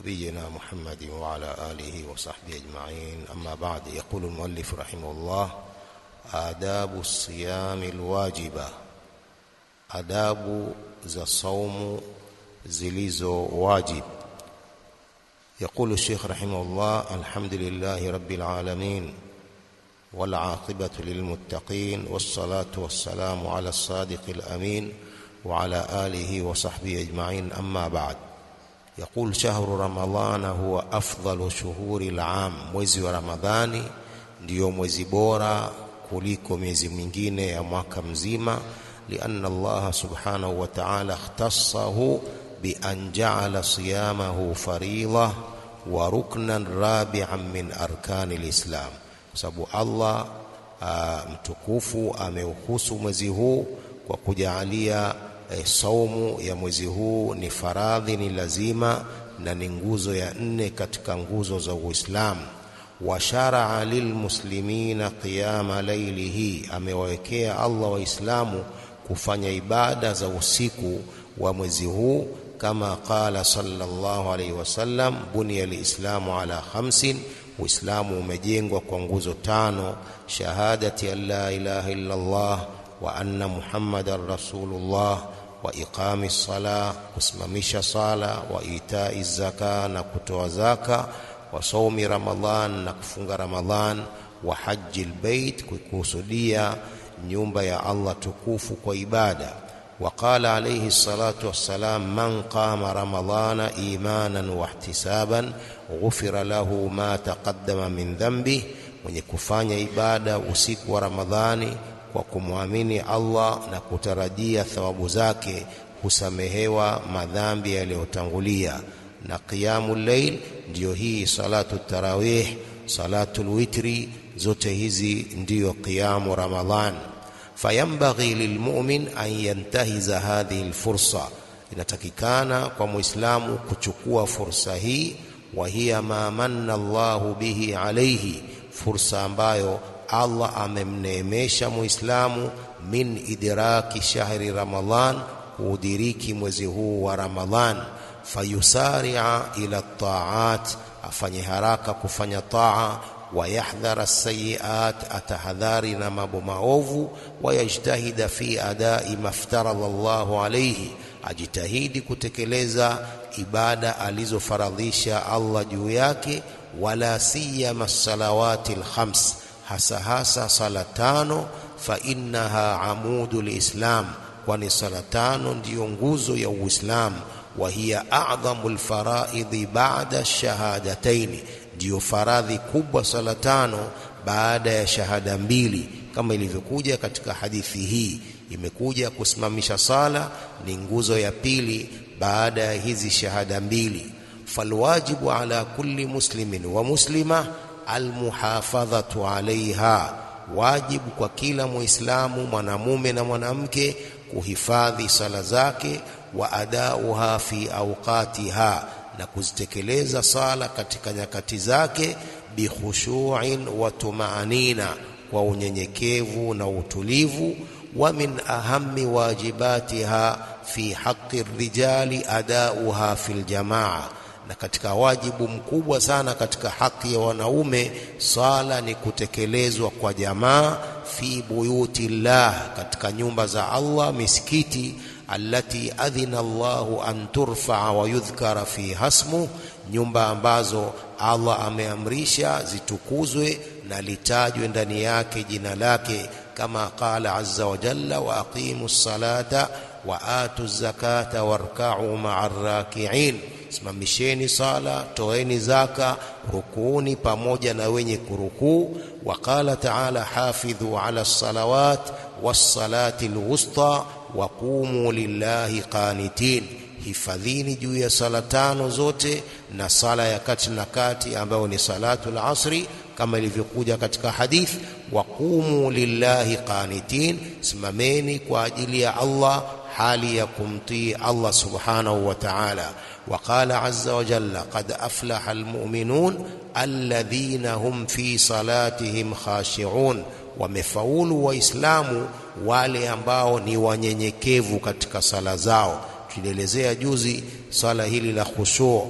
نبينا محمد وعلى آله وصحبه أجمعين. أما بعد، يقول المؤلف رحمه الله: آداب الصيام الواجبة، adabu za saumu zilizo wajib. يقول الشيخ رحمه الله: الحمد لله رب العالمين والعاقبة للمتقين، والصلاة والسلام على الصادق الأمين وعلى آله وصحبه أجمعين. أما بعد، يقول: شهر رمضان هو أفضل شهور العام. mwezi wa Ramadhani ndio mwezi bora kuliko miezi mingine ya mwaka mzima, لأن الله سبحانه وتعالى اختصه بأن جعل صيامه فريضة وركنا رابعا من أركان الإسلام. sababu Allah mtukufu ameuhusu mwezi huu kwa kujalia saumu ya mwezi huu ni faradhi, ni lazima na ni nguzo ya 4 katika nguzo za Uislamu. Wa shar'a lilmuslimina qiyama laylihi, amewawekea Allah waislamu kufanya ibada za usiku wa mwezi huu, kama qala sallallahu alayhi wasallam: buniya alislamu ala 5, Uislamu umejengwa kwa nguzo 5: shahadati an la ilaha illa Allah wa anna Muhammadar Rasulullah, wa iqami ssalah, kusimamisha sala, wa itai zaka, na kutoa zaka, wa saumi Ramadhan, na kufunga Ramadhan, wa hajjil bait, kukusudia nyumba ya Allah tukufu kwa ibada. Wa qala alayhi salatu wassalam: man qama ramadhana imanan wa ihtisaban ghufira lahu ma taqaddama min dhanbi, mwenye kufanya ibada usiku wa Ramadhani kwa kumwamini Allah na kutarajia thawabu zake husamehewa madhambi yaliyotangulia. Na qiyamul layl ndio hii salatu tarawih, salatul witri, zote hizi ndio qiyamu Ramadhan. Fayambaghi lilmu'min an yantahiza hadhihi alfursa, inatakikana kwa muislamu kuchukua fursa hii. Wa hiya ma manna Allahu bihi alayhi, fursa ambayo Allah amemneemesha muislamu, min idraki shahri Ramadhan, kudiriki mwezi huu wa Ramadhan. Fayusari'a ila ta'at, afanye haraka kufanya taa. Wayahdhara as-sayyi'at, atahadhari na mambo maovu. Wayajtahida fi adai maftarada Allahu alayhi, ajitahidi kutekeleza ibada alizofaradhisha Allah juu yake. Wala siyama as-salawati al-khams, hasa sala 5. Fa innaha amudul islam, kwani sala 5 ndiyo nguzo ya Uislamu. Wa hiya a'dhamul faraidhi ba'da ash-shahadatayn, ndiyo faradhi kubwa sala 5 baada ya shahada 2, kama ilivyokuja katika hadithi hii. Imekuja kusimamisha sala ni nguzo ya 2 baada ya hizi shahada 2. Falwajibu ala kulli muslimin wa muslima almuhafadhatu alaiha, wajibu kwa kila muislamu mwanamume na mwanamke kuhifadhi sala zake. Wa adauha fi awqatiha, na kuzitekeleza sala katika nyakati zake. Bikhushu'in wa tumaanina, kwa unyenyekevu na utulivu. Wa min ahammi wajibatiha fi haqqi rijali adauha fil jamaa, na katika wajibu mkubwa sana katika haki ya wanaume, sala ni kutekelezwa kwa jamaa. Fi buyutillah, katika nyumba za Allah, misikiti. Allati adhina Allahu an turfa'a wa yudhkara fi hasmu, nyumba ambazo Allah ameamrisha zitukuzwe na litajwe ndani yake jina lake, kama qala azza wa jalla: wa aqimus salata wa atuz zakata warka'u ma'ar raki'in, simamisheni sala, toeni zaka, rukuuni pamoja na wenye kurukuu. Wa qala ta'ala: hafidhu 'ala as-salawat was-salati al-wusta wa qumu lillahi qanitin, hifadhini juu ya sala 5 zote na sala ya kati na kati ambayo ni salatul asri, kama ilivyokuja katika hadith: wa qumu lillahi qanitin, simameni kwa ajili ya Allah hali ya kumtii Allah subhanahu wa ta'ala. Wa qala azza wa jalla: qad aflaha almu'minun alladhina hum fi salatihim khashi'un, wamefaulu waislamu wale ambao ni wanyenyekevu katika sala zao. Tulielezea juzi sala hili la khushu',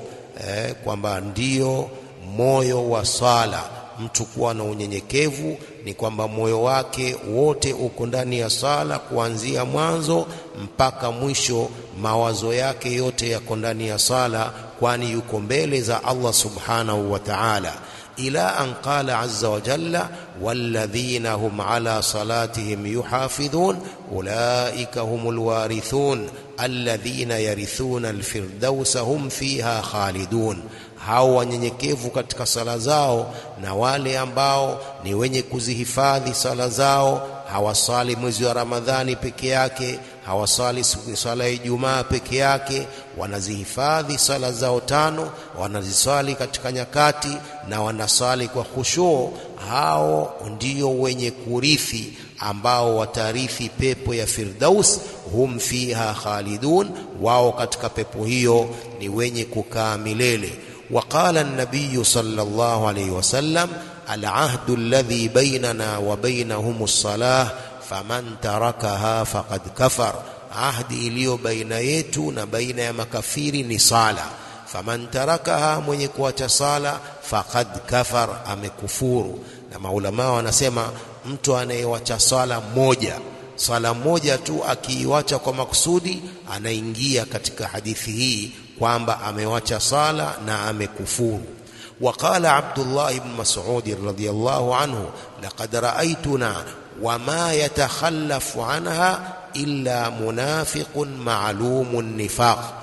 kwamba ndio moyo wa sala. Mtu kuwa na unyenyekevu ni kwamba moyo wake wote uko ndani ya sala kuanzia mwanzo mpaka mwisho, mawazo yake yote yako ndani ya sala, kwani yuko mbele za Allah subhanahu wa ta'ala. Ila an qala azza wa jalla walladhina hum ala salatihim yuhafidhun ulaika humul warithun alladhina yarithuna alfirdausa hum fiha khalidun. Hao wanyenyekevu katika sala zao na wale ambao ni wenye kuzihifadhi sala zao, hawasali mwezi wa Ramadhani peke yake, hawasali sala ya Ijumaa peke yake, wanazihifadhi sala zao tano, wanazisali katika nyakati na wanasali kwa khushu. Hao ndio wenye kurithi, ambao watarithi pepo ya Firdaus. Hum fiha khalidun, wao katika pepo hiyo ni wenye kukaa milele. وقال النبي صلى الله عليه وسلم العهد الذي بيننا وبينهم الصلاة فمن تركها فقد كفر. ahdi iliyo baina yetu na baina ya makafiri ni sala. Faman tarakaha, mwenye kuacha sala, faqad kafar, amekufuru. Na maulama wanasema mtu anayewacha sala moja tu akiiwacha kwa makusudi, anaingia katika hadithi hii kwamba amewacha sala na amekufuru. وقال عبد الله بن مسعود رضي الله عنه لقد رأيتنا وما يتخلف عنها إلا منافق معلوم النفاق.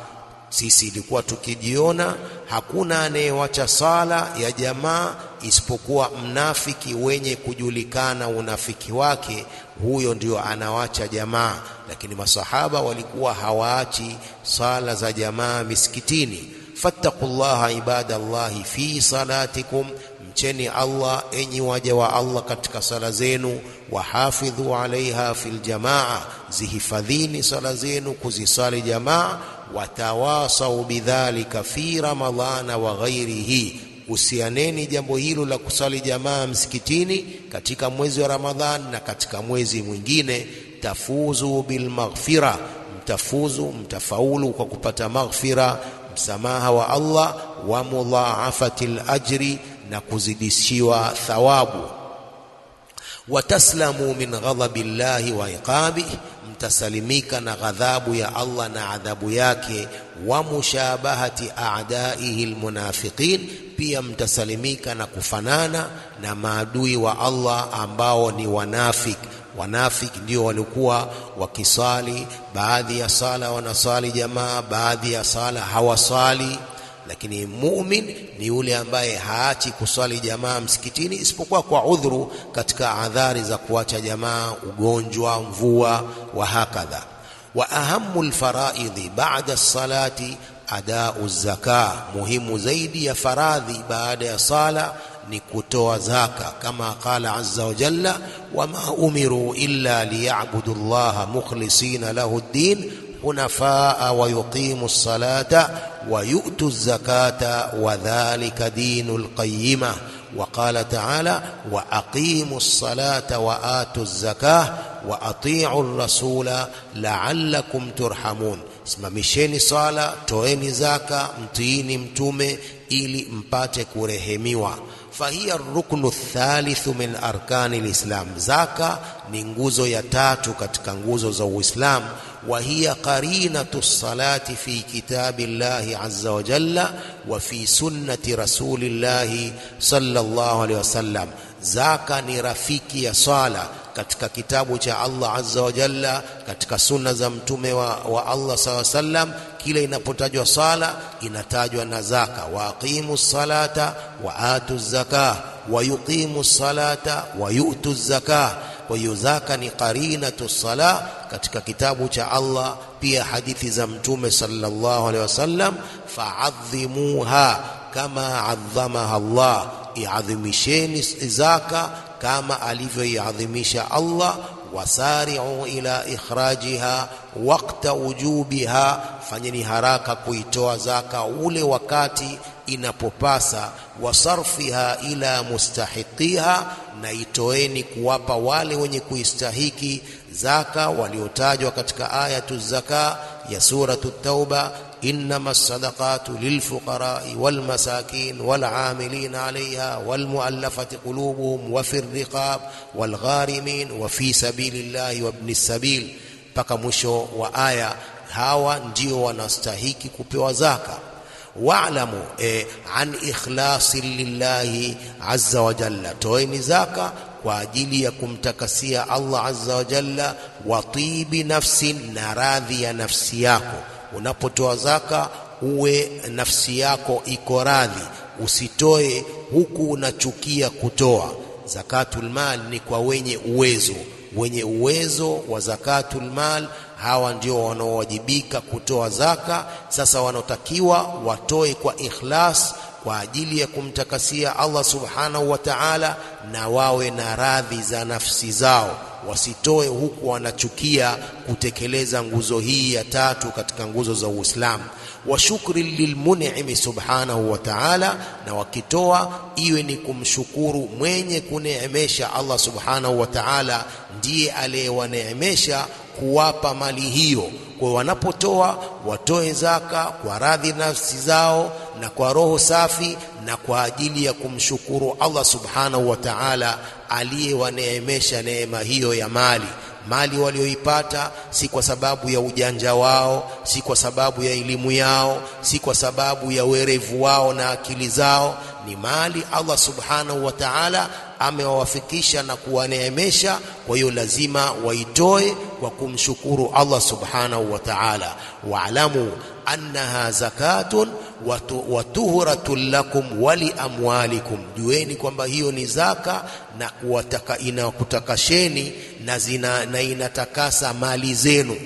Sisi ilikuwa tukijiona hakuna anayewacha sala ya jamaa isipokuwa mnafiki wenye kujulikana unafiki wake, huyo ndio anawacha jamaa. Lakini masahaba walikuwa hawaachi sala za jamaa misikitini. fattaqullaha ibadallahi fi salatikum, mcheni Allah enyi waja wa Allah katika sala zenu. Wahafidhu alaiha fil jamaa, zihifadhini sala zenu kuzisali jamaa. Watawasau bidhalika fi ramadhana wa ghairihi, usianeni jambo hilo la kusali jamaa msikitini katika mwezi wa Ramadhani na katika mwezi mwingine. Tafuzu bil maghfira, mtafaulu kwa kupata maghfira, msamaha wa Allah, wa mudhaafatil ajri, na kuzidishiwa thawabu. Wataslamu min ghadabillahi wa iqabihi, mtasalimika na ghadhabu ya Allah na adhabu yake. Wa mushabahati a'daihi almunafiqin, pia mtasalimika na kufanana na maadui wa Allah ambao ni wanafiki. Wanafiki ndio walikuwa wakisali baadhi ya sala wanasali jamaa, baadhi ya sala hawasali. Lakini mu'min ni yule ambaye haachi kusali jamaa msikitini isipokuwa kwa udhuru, katika adhari za kuacha jamaa, ugonjwa, mvua wa hakadha. Wa ahammul faraidhi ba'da as-salati ada'u az-zakah, muhimu zaidi ya faradhi baada ya sala ni kutoa zaka, kama qala azza wa jalla wama umiru illa liya'budu Allaha mukhlisina lahu ad-din hunafaa wa yuqimu as-salata wa yu'tu az-zakata wa dhalika dinul qayyimah. وقال تعالى وأقيموا الصلاة وآتوا الزكاة وأطيعوا الرسول لعلكم ترحمون. Simamisheni sala, toeni zaka, mtiini mtume ili mpate kurehemiwa. Fahiya ruknu thalithu min arkani lislam, zaka ni nguzo ya tatu katika nguzo za Uislamu. Wa hiya qarinatu salati fi kitabillahi azza wa jalla wa fi sunnati rasulillahi sallallahu alaihi wasallam. Zaka ni rafiki ya sala katika kitabu cha Allah azza wa jalla, katika sunna za mtume wa Allah sallallahu alaihi wasallam. Kila inapotajwa sala inatajwa na zaka. Wa aqimus salata wa atuz zakah wa yuqimus salata wa yu'tuz zakah. Kwa hiyo zaka ni qarinatu sala katika kitabu cha Allah, pia hadithi za mtume sallallahu alaihi wasallam. Fa'adhimuha kama 'azzamaha Allah, iadhimisheni zaka kama alivyoiadhimisha Allah. Wasari'u ila ikhrajiha waqta wujubiha, fanyeni haraka kuitoa zaka ule wakati inapopasa. Wasarfiha ila mustahiqiha, na itoeni kuwapa wale wenye kuistahiki zaka waliotajwa katika ayatu zaka ya suratu Tauba. إنما الصدقات للفقراء والمساكين والعاملين عليها والمؤلفة قلوبهم وفي الرقاب والغارمين وفي سبيل الله وابن السبيل. Paka mwisho wa aya. Hawa ndio wanastahiki kupewa zaka. Wa'lamu an ikhlasi lillahi azza wa jalla, toeni zaka kwa ajili ya kumtakasia Allah azza wa jalla, wa tibi nafsin, na radhi ya nafsi yako. Unapotoa zaka uwe nafsi yako iko radhi, usitoe huku unachukia kutoa. Zakatul mal ni kwa wenye uwezo. Wenye uwezo wa zakatul mal, hawa ndio wanaowajibika kutoa zaka. Sasa wanotakiwa watoe kwa ikhlas kwa ajili ya kumtakasia Allah subhanahu wa ta'ala, na wawe na radhi za nafsi zao. Wasitoe huku wanachukia kutekeleza nguzo hii ya tatu katika nguzo za Uislamu. Wa shukri lilmun'imi subhanahu wa ta'ala, na wakitoa iwe ni kumshukuru mwenye kuneemesha. Allah subhanahu wa ta'ala ndiye aliyewaneemesha kuwapa mali hiyo. Kwa wanapotoa watoe zaka kwa radhi nafsi zao na kwa roho safi, na kwa ajili ya kumshukuru Allah subhanahu wa ta'ala aliyewaneemesha neema hiyo ya mali. Mali walioipata si kwa sababu ya ujanja wao, si kwa sababu ya elimu yao, si kwa sababu ya werevu wao na akili zao. Ni mali Allah subhanahu wa ta'ala amewafikisha na kuwaneemesha. Kwa hiyo lazima waitoe kwa kumshukuru Allah subhanahu wa ta'ala. Wa'lamu annaha zakatun wa tuhratun lakum wa li amwalikum, jueni kwamba hiyo ni zaka na inakutakasheni na inatakasa mali zenu.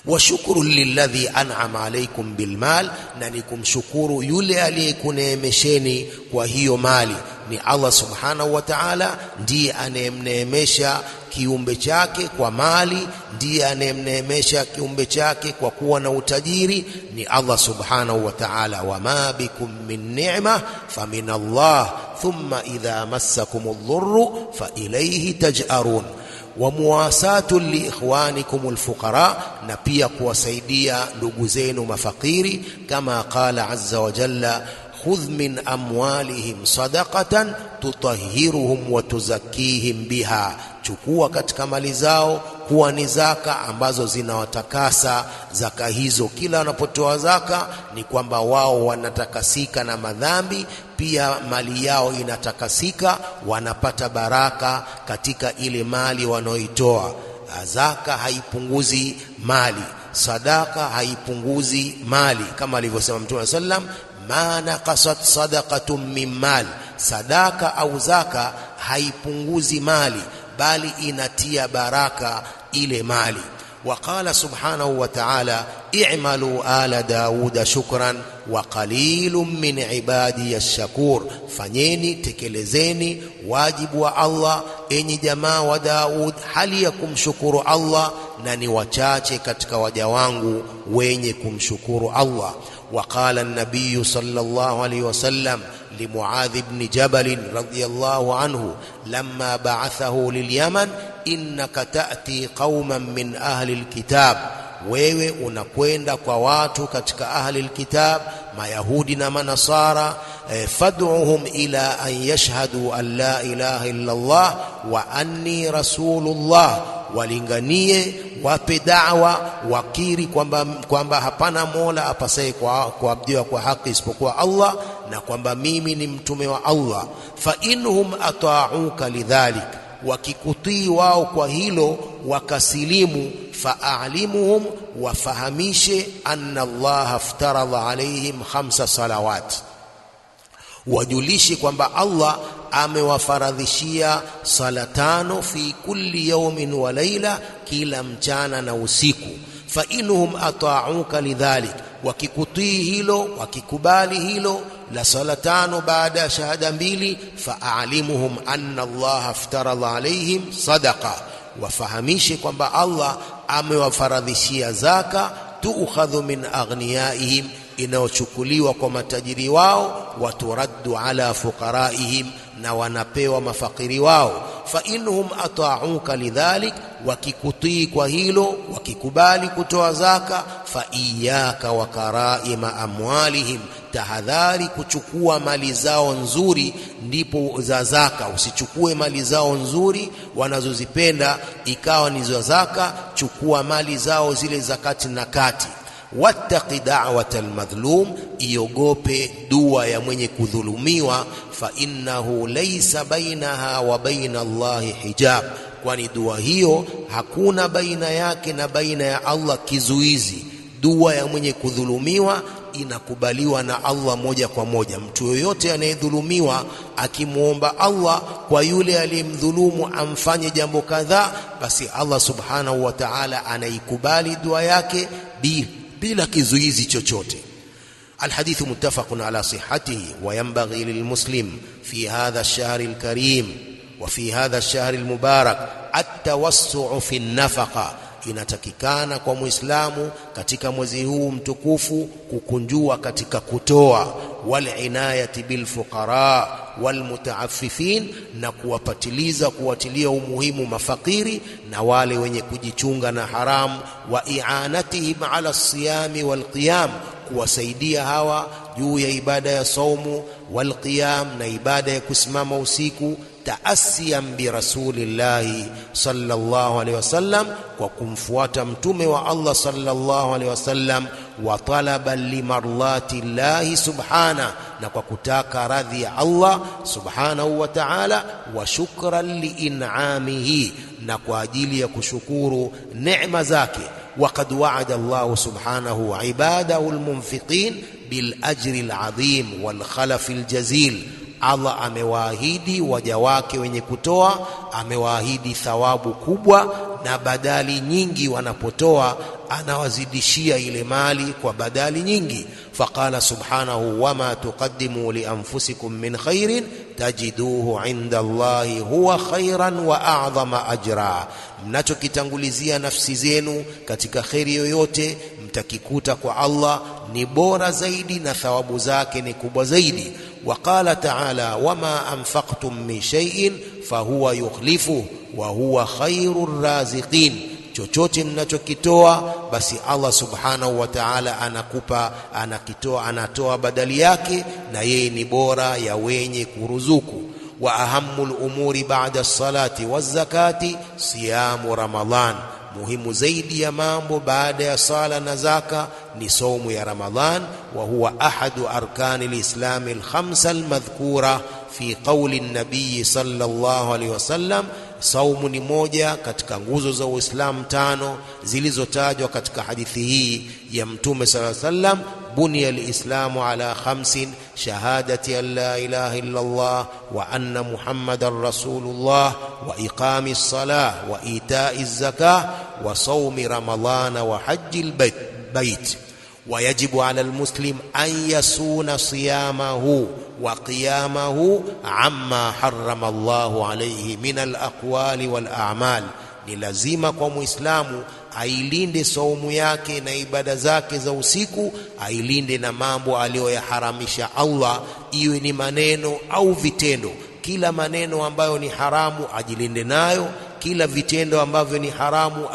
Wa shukru lilladhi an'ama alaykum bilmal, na ni kumshukuru yule aliyekuneemesheni kwa hiyo mali. Ni Allah subhanahu wa ta'ala ndiye anayemneemesha kiumbe chake kwa mali, ndiye anayemneemesha kiumbe chake kwa kuwa na utajiri. Ni Allah subhanahu wa ta'ala. Wama bikum min ni'ma famin Allah thumma idha massakumul dhurru fa ilayhi taj'arun. Wa muwasatu li ikhwanikumul fuqara, na pia kuwasaidia ndugu zenu mafakiri, kama qala azza wa jalla khudh min amwalihim sadaqatan tutahhiruhum wa tuzakkihim biha, chukua katika mali zao kuwa ni zaka ambazo zinawatakasa. Zaka hizo kila wanapotoa zaka ni kwamba wao wanatakasika na madhambi, pia mali yao inatakasika, wanapata baraka katika ile mali wanaoitoa. Zaka haipunguzi mali, sadaka haipunguzi mali, kama alivyosema Mtume sallam, ma naqasat sadaqatun min mal, sadaka au zaka haipunguzi mali bali inatia baraka ile mali. Waqala subhanahu wa ta'ala i'malu ala Dauda shukran wa qalilun min ibadi ash-shakur, fanyeni tekelezeni wajibu wa Allah enyi jamaa wa Daud, hali ya kumshukuru Allah, na ni wachache katika waja wangu wenye kumshukuru Allah. وقال النبي صلى الله عليه وسلم لمعاذ بن جبل رضي الله عنه لما بعثه لليمن إنك تأتي قوما من أهل الكتاب، wewe unakwenda kwa watu katika ahli alkitab, mayahudi na manasara, fad'uhum ila an yashhadu an la ilaha illa Allah wa anni rasulullah, walinganie, wape da'wa, wakiri kwamba hapana mola apasaye kuabudiwa kwa haki isipokuwa Allah, na kwamba mimi ni mtume wa Allah. Fa inhum ata'uka lidhalik, wakikutii wao kwa hilo wakasilimu, fa'alimuhum, wafahamishe anna Allah aftaradha alaihim 5 salawat, wajulishi kwamba Allah amewafaradhishia sala 5 fi kulli yawmin wa layla, kila mchana na usiku. Fa inhum ata'uka lidhalik, wakikutii hilo, wakikubali hilo la sala 5 baada ya shahada 2, fa'alimuhum anna Allah aftaradha alaihim sadaqa, wafahamishe kwamba Allah amewafaradhishia zaka, tuukhadhu min aghniyaihim, inayochukuliwa kwa matajiri wao, waturaddu ala fuqaraihim, na wanapewa mafakiri wao. Fa inhum ata'uka lidhalik, wakikutii kwa hilo, wakikubali kutoa zaka, fa iyyaka wa karaima amwalihim, tahadhari kuchukua mali zao nzuri ndipo za zaka. Usichukue mali zao nzuri wanazozipenda ikawa ni za zaka, chukua mali zao zile zakati na kati. Wattaqi da'wata almadhlum, iogope dua ya mwenye kudhulumiwa. Fa innahu laysa bainaha wa baina Allahi hijab, kwani dua hiyo hakuna baina yake na baina ya Allah kizuizi. Dua ya mwenye kudhulumiwa inakubaliwa na Allah moja kwa moja. Mtu yoyote anayedhulumiwa akimuomba Allah kwa yule aliyemdhulumu amfanye jambo kadhaa, basi Allah subhanahu wa ta'ala anaikubali dua yake bila kizuizi chochote. الحديث متفق على صحته. وينبغي للمسلم في هذا الشهر الكريم وفي هذا الشهر المبارك التوسع في النفقة. Inatakikana kwa Muislamu katika mwezi huu mtukufu kukunjua katika kutoa, wal inayati bil fuqara wal mutaaffifin, na kuwatilia umuhimu mafakiri na wale wenye kujichunga na haramu, wa i'anatihim ala siyami wal qiyam, kuwasaidia hawa juu ya ibada ya saumu, wal qiyam, na ibada ya kusimama usiku, taasiyan bi rasulillahi sallallahu alaihi wasallam, kwa kumfuata mtume wa Allah sallallahu alaihi wasallam, wa talaban limarlati llahi subhana, na kwa kutaka radhi ya Allah subhanahu wa ta'ala, wa shukran liin'amihi, na kwa ajili ya kushukuru neema zake. وقد وعد الله سبحانه عباده المنفقين بالأجر العظيم والخلف الجزيل. Allah amewaahidi waja wake wenye kutoa, amewaahidi thawabu kubwa na badali nyingi. Wanapotoa anawazidishia ile mali kwa badali nyingi. Faqala subhanahu, wama tuqaddimu li anfusikum min khairin tajiduhu inda Allahi huwa khairan wa a'zama ajra, mnachokitangulizia nafsi zenu katika khairi yoyote mtakikuta kwa Allah ni bora zaidi na thawabu zake ni kubwa zaidi. وقال تعالى وما أنفقتم من شيء فهو يخلفه وهو خير الرازقين, chochote mnachokitoa basi Allah subhanahu wa ta'ala anatoa badali yake, na yeye ni bora ya wenye kuruzuku. Wa ahammul umuri ba'da as-salati waz-zakati siyamu Ramadhan, muhimu zaidi ya mambo baada ya sala na zaka ni saumu ya Ramadhan. Wa huwa ahadu arkani al-islam al-khamsa al-madhkura fi qawli an-nabiy sallallahu alayhi wasallam, saumu ni moja katika nguzo za Uislamu tano zilizotajwa katika hadithi hii ya Mtume sallallahu alayhi wasallam. بني الإسلام على 5: شهادة أن لا إله إلا الله وأن محمد رسول الله وإقام الصلاة وإيتاء الزكاة وصوم رمضان وحج البيت. ويجب على المسلم أن يصون صيامه وقيامه عما حرم الله عليه من الأقوال والأعمال. Ni lazima kwa Muislamu ailinde saumu yake na ibada zake za usiku, ailinde na mambo aliyoyaharamisha Allah, iwe ni maneno au vitendo. Kila maneno ambayo ni haramu ajilinde nayo, kila vitendo ambavyo ni haramu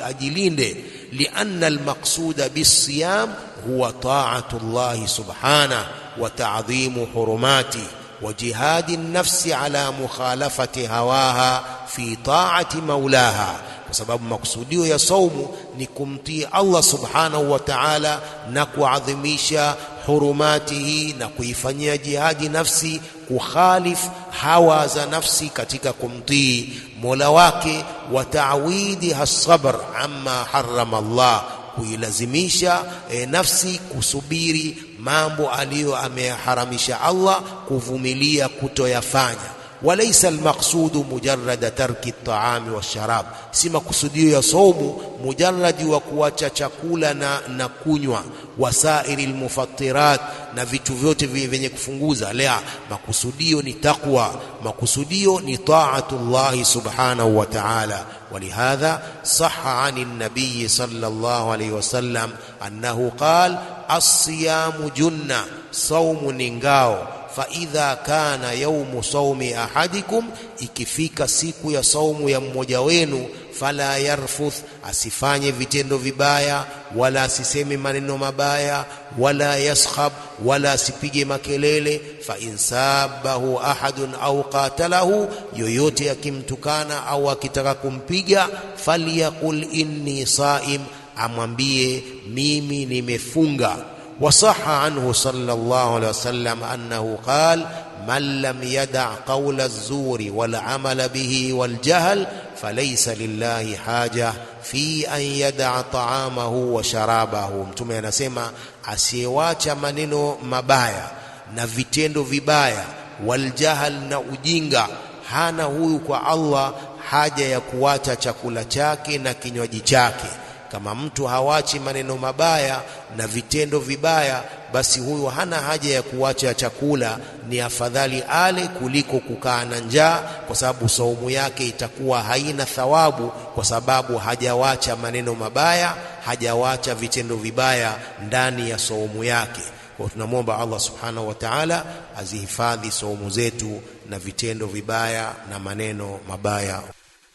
ajilinde. Lianna almaqsuda bisiyam huwa ta'atu Allah subhanahu wa ta'dhimu hurumati wa jihadi an-nafsi ala mukhalafati hawaha fi ta'ati maulaha, kwa sababu makusudio ya saumu ni kumtii Allah subhanahu wa ta'ala na kuadhimisha hurumatihi na kuifanyia jihadi nafsi, kukhalif hawa za nafsi katika kumtii Mola wake, wa ta'widi as-sabr amma harrama Allah, kuilazimisha nafsi kusubiri mambo aliyo ameharamisha Allah, kuvumilia kutoyafanya. وليس المقصود مجرد ترك الطعام والشراب, si makusudio ya saumu mujarradi wa kuacha chakula na kunywa, wasairi almufattirat, na vitu vyote vyenye kufunguza. La, makusudio ni taqwa, makusudio ni ta'atullah subhanahu wa ta'ala. ولهذا صح عن النبي صلى الله عليه وسلم أنه قال الصيام جنة, صوم نingao, fa idha kana yawmu sawmi ahadikum, ikifika siku ya saumu ya mmoja wenu, fala yarfuth, asifanye vitendo vibaya, wala asiseme maneno mabaya, wala yaskhab, wala asipige makelele. Fa insabahu ahadun au qatalahu, yoyote akimtukana au akitaka kumpiga, falyaqul inni saim, amwambie mimi nimefunga. Wasaha anhu sallallahu alaihi wasallam annahu qala man lam yada' qawla az-zuri wal 'amala bihi wal jahl falaysa lillahi haja fi an yada'a ta'amahu wa sharabahu. Mtume anasema asiyewacha maneno mabaya na vitendo vibaya, wal jahl, na ujinga, hana huyu kwa Allah haja ya kuacha chakula chake na kinywaji chake. Kama mtu hawachi maneno mabaya na vitendo vibaya, basi huyo hana haja ya kuacha chakula, ni afadhali ale kuliko kukaa na njaa, kwa sababu saumu yake itakuwa haina thawabu, kwa sababu hajawacha maneno mabaya, hajawacha vitendo vibaya ndani ya saumu yake. Kwa tunamwomba Allah subhanahu wa ta'ala azihifadhi saumu zetu na vitendo vibaya na maneno mabaya.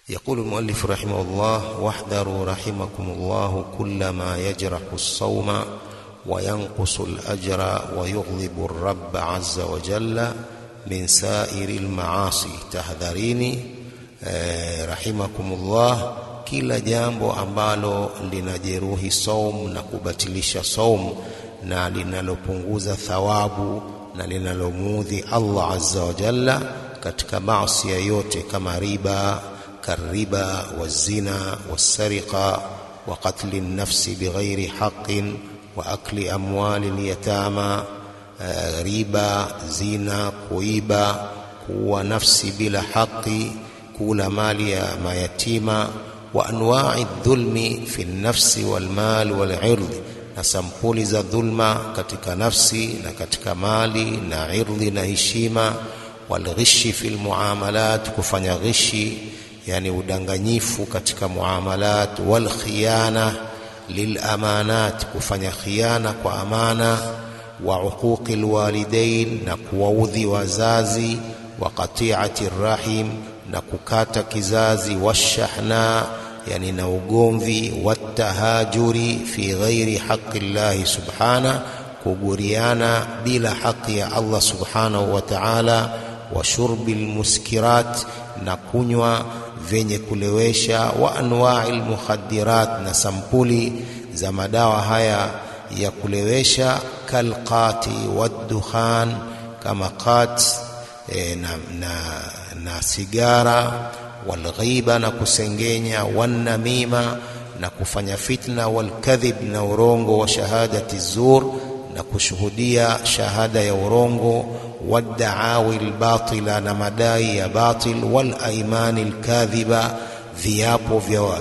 يقول المؤلف رحمه الله: واحذروا رحمكم الله كل ما يجرح الصوم وينقص الأجر ويغضب الرب عز وجل من سائر المعاصي. تحذريني رحمكم الله kila jambo ambalo linajeruhi saum na kubatilisha saum na linalopunguza thawabu na linalomuudhi Allah azza wa jalla katika maasi yote, kama riba, كالربا والزنا والسرقة وقتل النفس بغير حق وأكل أموال اليتامى. ربا، زنا، كويبا، كوى نفس بلا حق، كول مال ما يتيما، وأنواع الظلم في النفس والمال والعرض، نسمبولي ذا ظلم كتك نفسي نكتك مالي نعرض نهشيما، والغش في المعاملات، كفن غشي yani udanganyifu katika muamalat, wal khiyana lil amanat, kufanya khiana kwa amana, wa uquqil walidain, na kuwaudhi wazazi, wa qati'ati rahim, na kukata kizazi, washahna, yani na ugomvi, watahajuri fi ghairi haqqi Allah subhana, kuguriana bila haki ya Allah subhanahu wa ta'ala, wa shurbil muskirat, na kunywa venye kulewesha, wa anwa'il mukhaddirat, na sampuli za madawa haya ya kulewesha, kalqati waddukhan, kama qat na sigara, walghiba, na kusengenya, wannamima, na kufanya fitna, walkadhib, na urongo, wa shahadati zur, na kushuhudia shahada ya urongo, wadda'awi albatila, na madai ya batil, wal aimani alkadhiba, viapo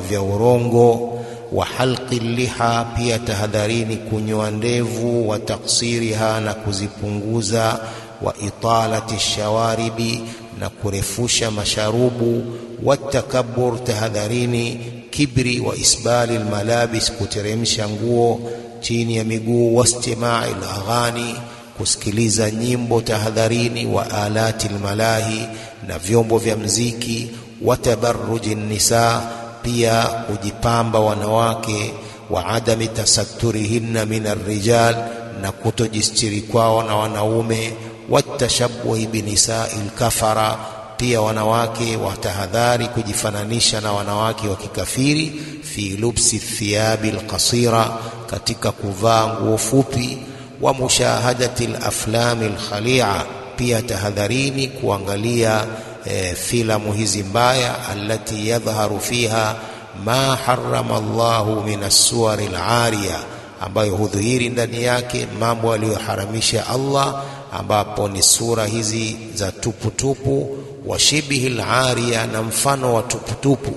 vya urongo, wa halqi liha, pia tahadharini kunyoa ndevu, wa taksiriha, na kuzipunguza, wa italati shawaribi, na kurefusha masharubu, wa takabbur, tahadharini kibri, wa isbali almalabis, kuteremsha nguo chini ya miguu, wastima'i alaghani, kusikiliza nyimbo, tahadharini, wa alati almalahi, na vyombo vya mziki, wa tabarruji nisa, pia kujipamba wanawake, wa adami tasatturihinna min arrijal, na kutojistiri kwao na wanaume, wa tashabbuhi binisa'il kafara, pia wanawake watahadhari kujifananisha na wanawake wa kikafiri, fi lubsi thiyabi alqasira, katika kuvaa nguo fupi, wa mushahadati alaflami alkhali'a, pia tahadharini kuangalia filamu hizi mbaya, allati yadhharu fiha ma harrama Allahu min as-suwar al-ariya, ambayo hudhihiri ndani yake mambo aliyoharamisha Allah, ambapo ni sura hizi za tuputupu, wa shibihi al-ariya, na mfano wa tuputupu.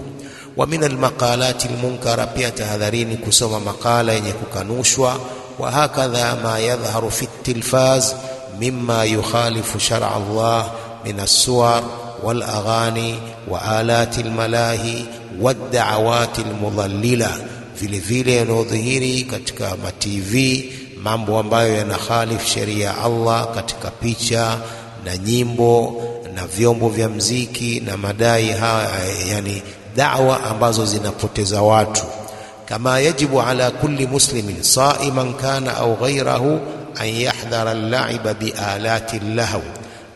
Wa min al-maqalati al-munkara, pia tahadharini kusoma makala yenye kukanushwa. Wa hakadha ma yadhharu fi at-tilfaz mimma yukhalifu shar'a Allah min as-suwar wal aghani wa alati al-malahi wad da'awati al-mudallila, vile vile yanayodhihiri katika TV, mambo ambayo yanakhalif sheria ya Allah katika picha na nyimbo na vyombo vya mziki na madai haya, yani da'wa ambazo zinapoteza watu. Kama yajibu ala kulli muslimin sa'iman kana au ghayrahu an yahdhara al-la'iba bi alati al-lahw,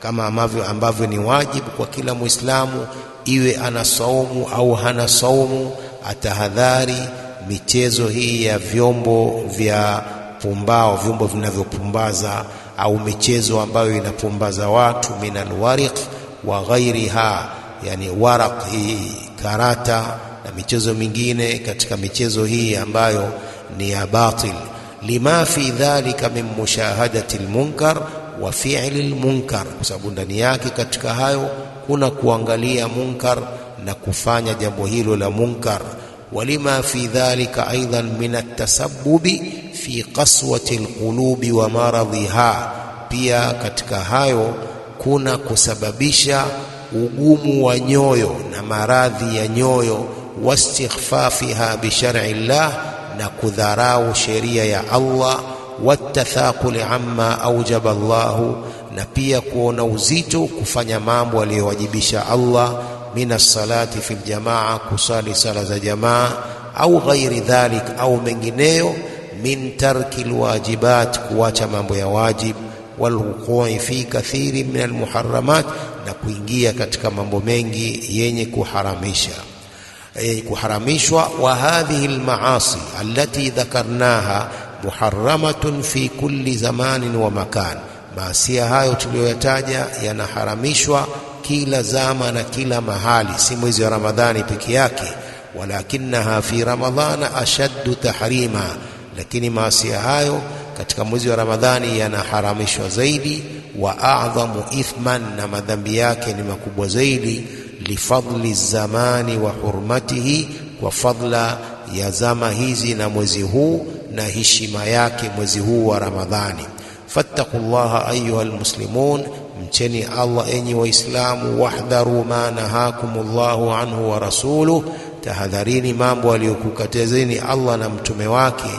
kama ambavyo ni wajibu kwa kila Muislamu, iwe ana saumu au hana saumu, atahadhari michezo hii ya vyombo vya pumbao, vyombo vinavyopumbaza au michezo ambayo inapumbaza watu, minal wariq wa ghairiha, yani waraq, hii karata na michezo mingine katika michezo hii ambayo ni ya batil. Lima fi dhalika min mushahadati almunkar wa fi'li almunkar, kwa sababu ndani yake katika hayo kuna kuangalia munkar na kufanya jambo hilo la munkar. Walima fi dhalika aidan min at-tasabbubi fi qaswati alqulubi wa maradhiha, pia katika hayo kuna kusababisha ugumu wa nyoyo na maradhi ya nyoyo, wastighfafiha bi shar'i llah, na kudharau sheria ya Allah, watathaqul amma aujaba Allahu, na pia kuona uzito kufanya mambo aliyowajibisha Allah, minas salati fil jamaa, kusali sala za jamaa, au ghairi dhalik, au mengineyo, min tarki alwajibat, kuacha mambo ya wajib, walwuqui fi kathiri min almuharramat, na kuingia katika mambo mengi yenye kuharamishwa. Wa hadhihi almaasi allati dhakarnaha muharramatun fi kulli zamanin wa makan, maasia hayo tuliyoyataja yanaharamishwa kila zama na kila mahali, si mwezi wa Ramadhani peke yake. Walakinaha fi ramadhana ashaddu tahrima, lakini maasia hayo katika mwezi wa Ramadhani yanaharamishwa zaidi. Wa a'dhamu ithman, na madhambi yake ni makubwa zaidi. Lifadli zamani wa hurmatihi, kwa fadla ya zama hizi na mwezi huu na heshima yake mwezi huu wa Ramadhani. Fattaqullaha ayuha almuslimun, mcheni Allah enyi waislamu. Wahdharu ma nahakumullahu anhu wa rasuluhu, tahadharini mambo aliyokukatazeni Allah na mtume wake.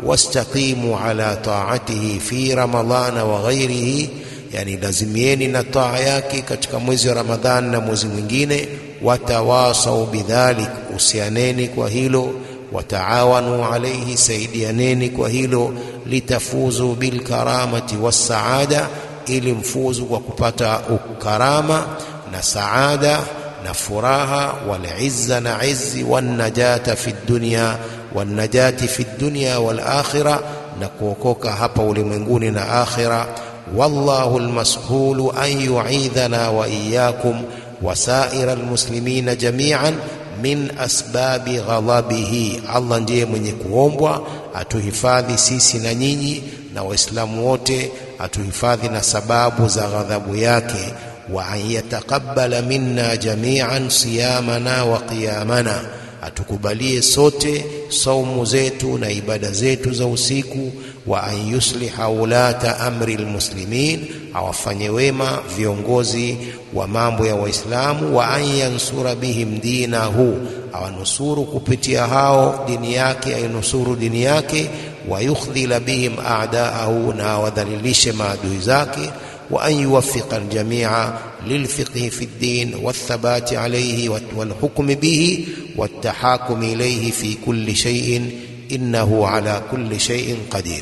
Wastaqimu ala ta'atihi fi ramadhana wa ghairihi, yani lazimieni na taa yake katika mwezi wa Ramadhani na mwezi mwingine. Watawasau bidhalik, usianeni kwa hilo. Wataawanu alayhi, saidianeni kwa hilo. Litafuzu bilkaramati wassaada, ili mfuzu kwa kupata ukarama na saada na furaha. Wal'izza, na izzi. Wannajata fi dunya, wannajati fi dunya wal akhirah, na kuokoka hapa ulimwenguni na akhira. Wallahu almashulu an yu'idhana wa iyyakum wa sa'ira almuslimina jami'an min asbabi ghadabihi, Allah ndiye mwenye kuombwa atuhifadhi sisi na nyinyi na waislamu wote, atuhifadhi na sababu za ghadhabu yake. Wa an yataqabbala minna jami'an siyamana wa qiyamana, atukubalie sote saumu zetu na ibada zetu za usiku. Wa an yusliha ulata amri almuslimin, awafanye wema viongozi wa mambo ya Waislamu. Wa an yansura bihim dinahu, awanusuru kupitia hao dini yake, ainusuru dini yake. Wa yukhdhila bihim a'daahu, na awadhalilishe maadui zake. Wa an yuwaffiqa aljami'a lilfiqhi fi ddin wathabati alayhi walhukmi bihi wattahakumi ilayhi fi kulli shay'in innahu ala kulli shay'in qadir.